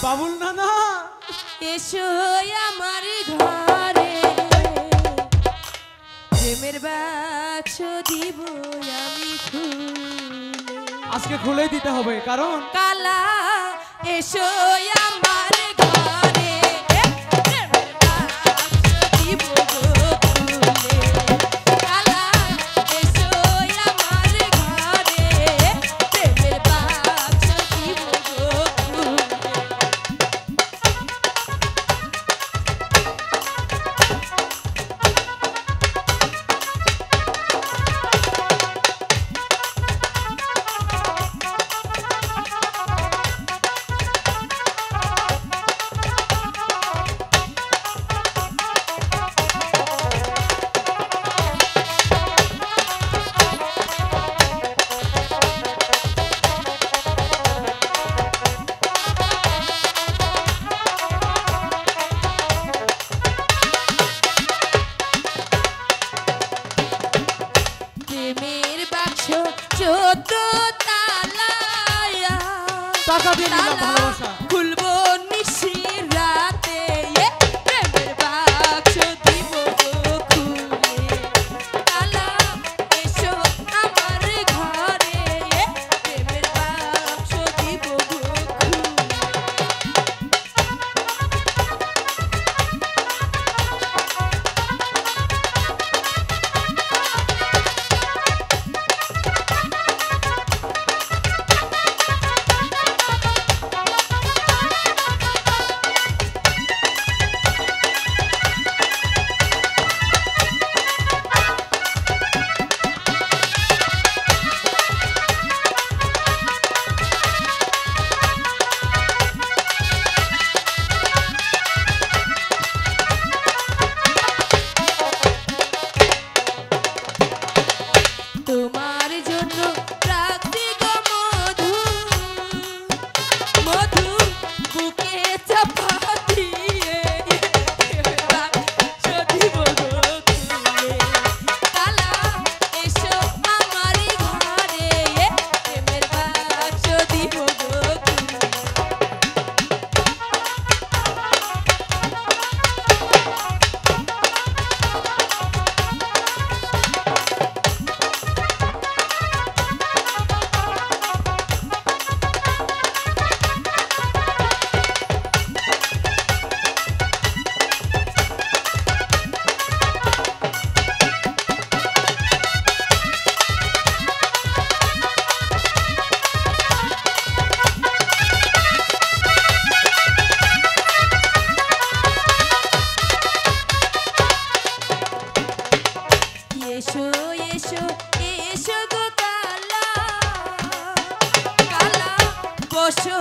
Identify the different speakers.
Speaker 1: বাবুল নানা
Speaker 2: এসো আমার ঘরে প্রেমের বাক্স দিব আমি খুলে
Speaker 1: আজকে খুলে দিতে হবে কারণ
Speaker 2: কালা এসো আমার ঘরে প্রেমের বাক্স দিব খুলে কালা এসো আমার ঘরে প্রেমের বাক্স দিব খুলে প্রেমের বাক্স 14 তালায়া
Speaker 1: টাকা দিয়ে নিলাম ভালোবাসা
Speaker 2: খুলবো নিশির রাতে প্রেমের বাক্স দিব খুলে কালা এসো আমার ঘরে প্রেমের বাক্স দিব খুলে তোমার জন্য রাখছি গো মধু মধু বুকে চাপা দিয়ে সদিব গো খুলে কালা এসো আমার ঘরে প্রেমের বাক্স দিব গো খুলে এসো এসো এসো গো কালা কালা বসো